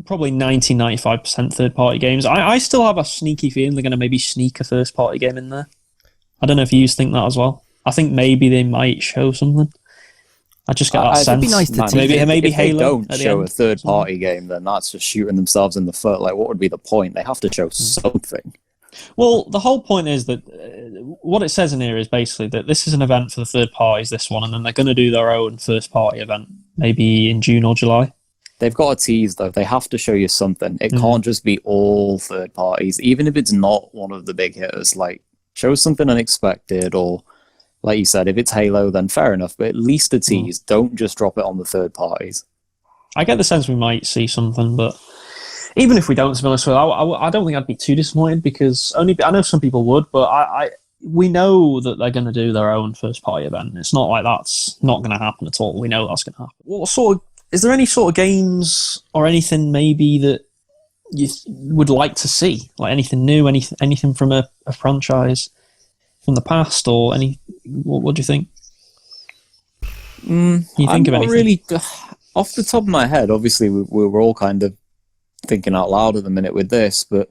probably 90-95% third-party games. I still have a sneaky feeling they're going to maybe sneak a first-party game in there. I don't know if you think that as well. I think maybe they might show something. I just get that sense. It'd be nice to maybe if Halo. If they don't show a third-party game, then that's just shooting themselves in the foot. Like, what would be the point? They have to show something. Well, the whole point is that what it says in here is basically that this is an event for the third parties, this one, and then they're going to do their own first-party event, maybe in June or July. They've got to tease, though. They have to show you something. It can't just be all third parties, even if it's not one of the big hitters. Like, show something unexpected, or, like you said, if it's Halo, then fair enough, but at least a tease. Don't just drop it on the third parties. I get the sense we might see something, but even if we don't, to be honest with you, I don't think I'd be too disappointed, because I know some people would, but we know that they're going to do their own first-party event. It's not like that's not going to happen at all. We know that's going to happen. Is there any sort of games or anything maybe that you would like to see? Like anything new, anything from a franchise from the past, or any? What do you think? You think of anything? Really, off the top of my head, obviously we're all kind of thinking out loud at the minute with this, but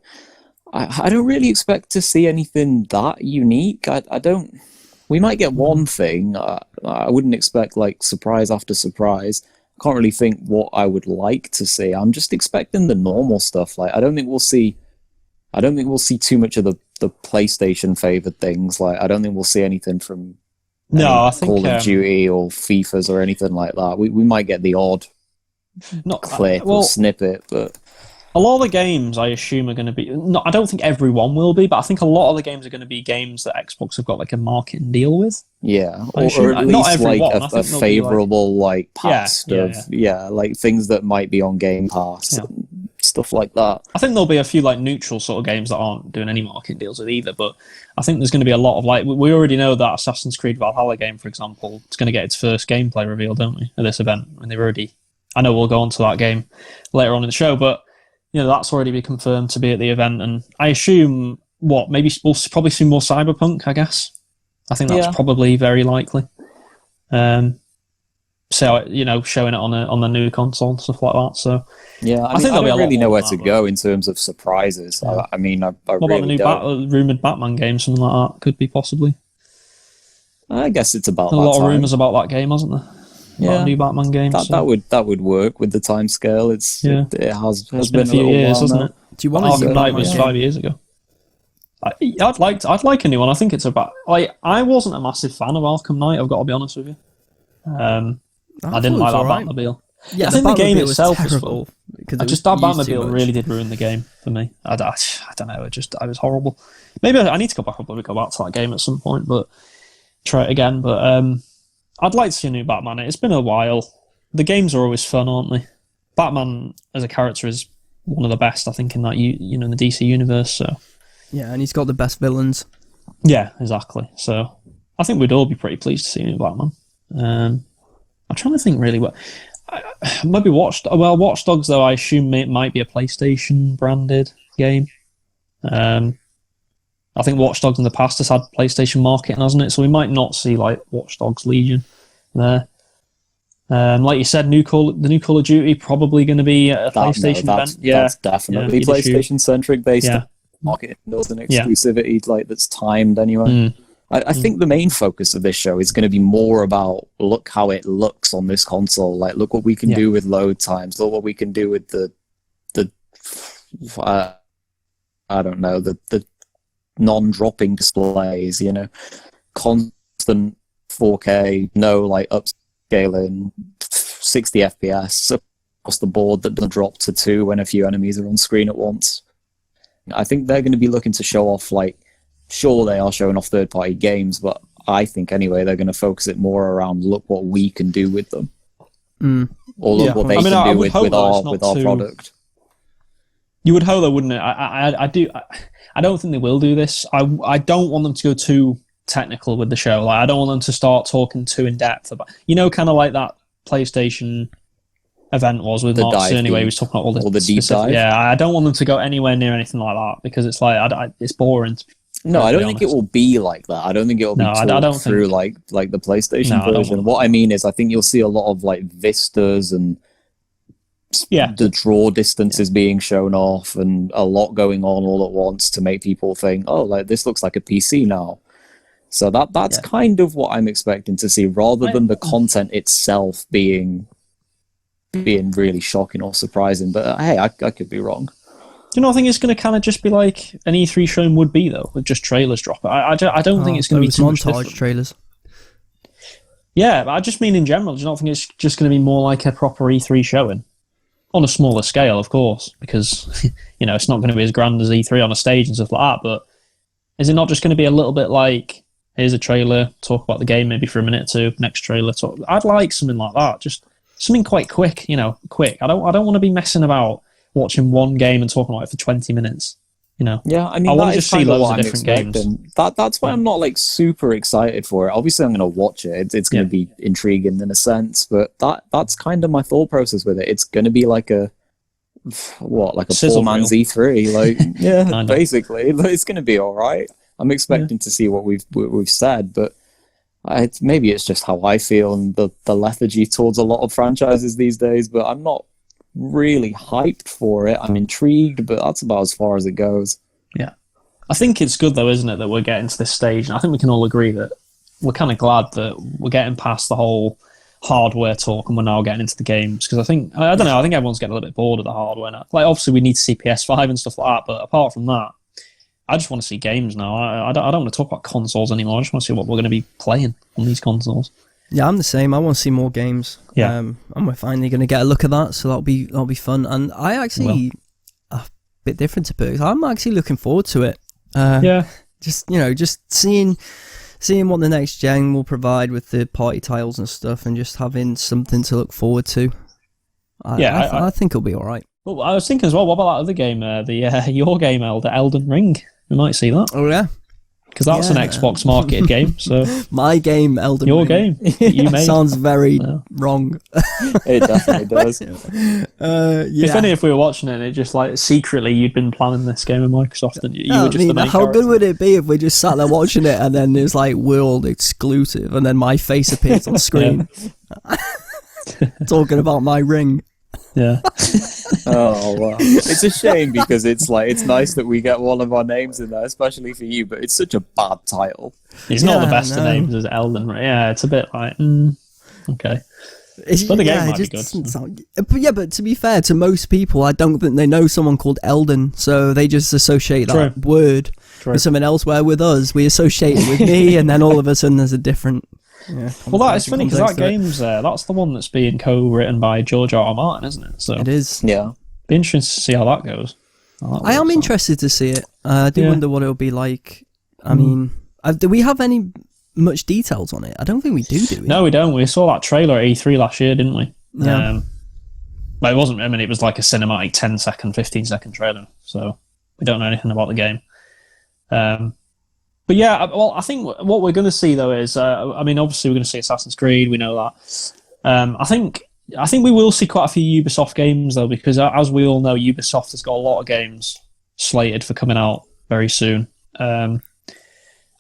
I don't really expect to see anything that unique. I don't. We might get one thing. I wouldn't expect like surprise after surprise. I can't really think what I would like to see. I'm just expecting the normal stuff. Like I don't think we'll see too much of the PlayStation favored things. Like I don't think we'll see anything from I think Call of Duty or FIFAs or anything like that. We might get the odd clip or snippet, but a lot of the games I assume are going to be. I don't think everyone will be, but I think a lot of the games are going to be games that Xbox have got like a marketing deal with. Yeah, or at least like a favourable like past of like things that might be on Game Pass and stuff like that. I think there'll be a few like neutral sort of games that aren't doing any marketing deals with either, but I think there's going to be a lot of like we already know that Assassin's Creed Valhalla game, for example, it's going to get its first gameplay reveal, don't we, at this event? And they've already. I know we'll go on to that game later on in the show, but that's already been confirmed to be at the event, and I assume maybe we'll probably see more Cyberpunk. I guess I think that's probably very likely. So showing it on the new console and stuff like that. So I think I don't really know where to go in terms of surprises. Yeah. I mean, I what really about the new rumored Batman game? Something like that could be possibly. I guess it's about a lot of rumors about that game, hasn't there? Yeah, new Batman game. That would work with the time scale. It has been a few years, hasn't it? Do you want to see Arkham Knight was 5 years ago. I'd like a new one. I think it's about. I wasn't a massive fan of Arkham Knight. I've got to be honest with you. I didn't like that Batmobile. Yeah, I think the game itself was terrible. That Batmobile really did ruin the game for me. I don't know. It was horrible. Maybe I need to go back to that game at some point, but try it again. But I'd like to see a new Batman. It's been a while. The games are always fun, aren't they? Batman as a character is one of the best, I think, in that in the DC universe. So yeah, and he's got the best villains. Yeah, exactly. So I think we'd all be pretty pleased to see a new Batman. I'm trying to think really what. Maybe Watch Dogs, though. I assume it might be a PlayStation branded game. I think Watch Dogs in the past has had PlayStation marketing, hasn't it? So we might not see like Watch Dogs Legion there. Like you said, the new Call of Duty probably going to be a PlayStation event. That's definitely PlayStation centric based on marketing deals and exclusivity like that's timed anyway. I think the main focus of this show is going to be more about look how it looks on this console. Like look what we can do with load times. Look what we can do with the I don't know the non-dropping displays, constant 4K, no like upscaling, 60 FPS across the board that doesn't drop to 2 when a few enemies are on screen at once. I think they're going to be looking to show off, like, sure they are showing off third-party games, but I think anyway they're going to focus it more around look what we can do with them. Or look what they can do with our product. You would hope though, wouldn't it? I don't think they will do this. I don't want them to go too technical with the show. Like I don't want them to start talking too in depth about, kind of like that PlayStation event was with Mark Cerny, where he was talking about all the deep dive. Yeah, I don't want them to go anywhere near anything like that because it's like it's boring. No, I don't think it will be like that. I don't think it will be talked through like the PlayStation version. What I mean is, I think you'll see a lot of like vistas and Yeah. the draw distance is being shown off and a lot going on all at once to make people think, oh, like this looks like a PC now. So that's kind of what I'm expecting to see, rather than the content itself being really shocking or surprising. But hey, I could be wrong. Do you know, I think it's going to kind of just be like an E3 showing would be, though, with just trailers drop. I don't think it's going to be too much montage different. trailers. Yeah, but I just mean in general. Do you not think it's just going to be more like a proper E3 showing? On a smaller scale, of course, because, you know, it's not going to be as grand as E3 on a stage and stuff like that, but is it not just going to be a little bit like, here's a trailer, talk about the game maybe for a minute or two, next trailer, talk. I'd like something like that, just something quite quick, you know, quick. I don't want to be messing about watching one game and talking about it for 20 minutes. You know, yeah, I mean, I want that to is just see kind of loads what of I'm different expecting. games. That's why I'm not like super excited for it. Obviously, I'm going to watch it. It's going to be intriguing in a sense, but that's kind of my thought process with it. It's going to be like a Sizzle poor man's reel. E3, like yeah, Kinda. basically. But it's going to be all right. I'm expecting to see what we've said, but maybe it's just how I feel and the lethargy towards a lot of franchises these days. But I'm not really hyped for it. I'm intrigued, but that's about as far as it goes. Yeah. I think it's good, though, isn't it, that we're getting to this stage, and I think we can all agree that we're kind of glad that we're getting past the whole hardware talk and we're now getting into the games, because I think everyone's getting a little bit bored of the hardware now. Like, obviously we need to see PS5 and stuff like that, but apart from that, I just want to see games now. I don't want to talk about consoles anymore. I just want to see what we're going to be playing on these consoles. Yeah, I'm the same. I want to see more games. Yeah. And we're finally going to get a look at that, so that'll be fun. And I actually, a bit different to Perks, I'm actually looking forward to it. Just seeing what the next gen will provide with the party tiles and stuff, and just having something to look forward to. I think it'll be all right. Well, I was thinking as well, what about that other game, your game, Elden Ring? We might see that. Oh, yeah. Because that's an Xbox marketed game, so... My game, Elden Your Ring. game. You made. Sounds very wrong. It definitely does. It's funny if we were watching it and it just like secretly you'd been planning this game with Microsoft and you were just the main how character. good would it be if we just sat there watching it and then it's like world exclusive and then my face appears on screen talking about my ring. Yeah. Oh wow, it's a shame because it's nice that we get one of our names in there, especially for you. But it's such a bad title. It's not the best of names as Elden Ring. Yeah, it's a bit like okay. But the game might be good. But to be fair to most people, I don't think they know someone called Elden, so they just associate that word with something else. Where with us, we associate it with me, and then all of a sudden there's a different. Yeah, well, that is funny because that game's that's the one that's being co-written by George R.R. Martin, isn't it? So it is. Yeah, be interesting to see how that goes. I am interested to see it. I do wonder what it'll be like. I mean, do we have any much details on it? I don't think we do we? No, we don't. We saw that trailer at E3 last year, didn't we? Yeah. But it wasn't. I mean, it was like a cinematic 10-second, 15-second trailer, so we don't know anything about the game. But yeah, well, I think what we're going to see though is, obviously we're going to see Assassin's Creed. We know that. I think we will see quite a few Ubisoft games though, because as we all know, Ubisoft has got a lot of games slated for coming out very soon. I've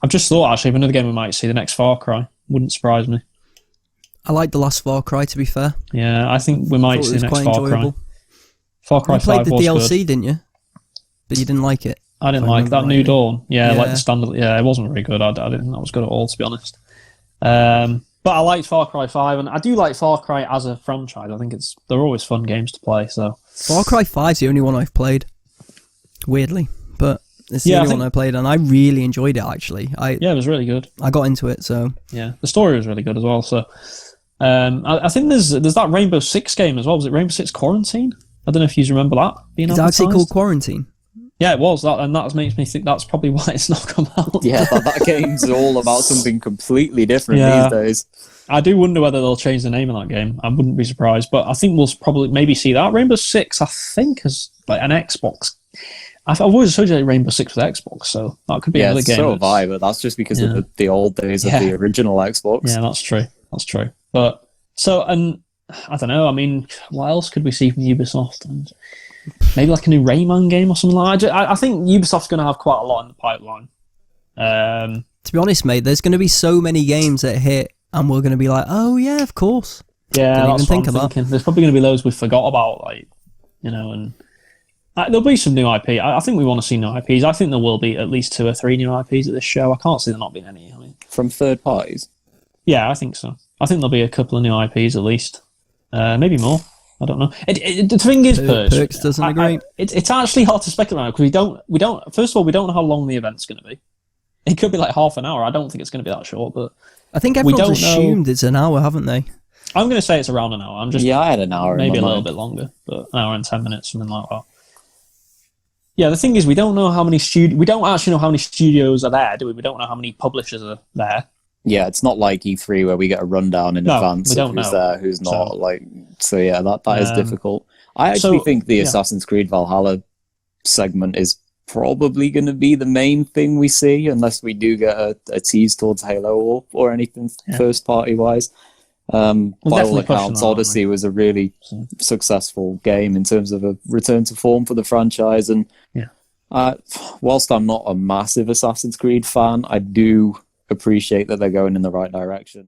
just thought actually of another game we might see, the next Far Cry. Wouldn't surprise me. I like the last Far Cry, to be fair. Yeah, I think we might see the next Far Cry. Far Cry 5 was good. You played the DLC, didn't you? But you didn't like it. I didn't like that New Dawn. Yeah, like the standard. Yeah, it wasn't very good. I didn't think that was good at all, to be honest. But I liked Far Cry 5, and I do like Far Cry as a franchise. I think they're always fun games to play. So Far Cry 5 is the only one I've played, weirdly, but it's the only one I played, and I really enjoyed it. Actually, it was really good. I got into it, so yeah, the story was really good as well. So I think there's that Rainbow Six game as well. Was it Rainbow Six Quarantine? I don't know if you remember that being advertised. It's actually called Quarantine. Yeah, it was that, and that makes me think that's probably why it's not come out. Yeah, that game's all about something completely different these days. I do wonder whether they'll change the name of that game. I wouldn't be surprised, but I think we'll probably maybe see that. Rainbow Six, I think, is like an Xbox. I've always associated Rainbow Six with Xbox, so that could be another game. So have I, but that's just because of the old days of the original Xbox. Yeah, that's true. That's true. But and I don't know. I mean, what else could we see from Ubisoft? And maybe like a new Rayman game or something like that. I think Ubisoft's going to have quite a lot in the pipeline. To be honest, mate, there's going to be so many games that hit, and we're going to be like, oh yeah, of course. Yeah, Didn't that's even think what of I'm that. thinking. There's probably going to be loads we forgot about, like, and there'll be some new IP. I think we want to see new IPs. I think there will be at least 2 or 3 new IPs at this show. I can't see there not being any. I mean, from third parties. Yeah, I think so. I think there'll be a couple of new IPs at least, maybe more. I don't know. The thing is, Perks doesn't agree. It's actually hard to speculate because we don't. First of all, we don't know how long the event's going to be. It could be like half an hour. I don't think it's going to be that short, but I think everyone's assumed it's an hour, haven't they? I'm going to say it's around an hour. I had an hour. Maybe a little bit longer, but an hour and 10 minutes, something like that. Yeah, the thing is, we don't know how many we don't actually know how many studios are there, do we? We don't know how many publishers are there. Yeah, it's not like E3 where we get a rundown in advance of who's there, who's not. So yeah, that is difficult. I actually think the Assassin's Creed Valhalla segment is probably going to be the main thing we see, unless we do get a tease towards Halo or anything first party wise. By all accounts, Odyssey was a really successful game in terms of a return to form for the franchise. And whilst I'm not a massive Assassin's Creed fan, I do appreciate that they're going in the right direction.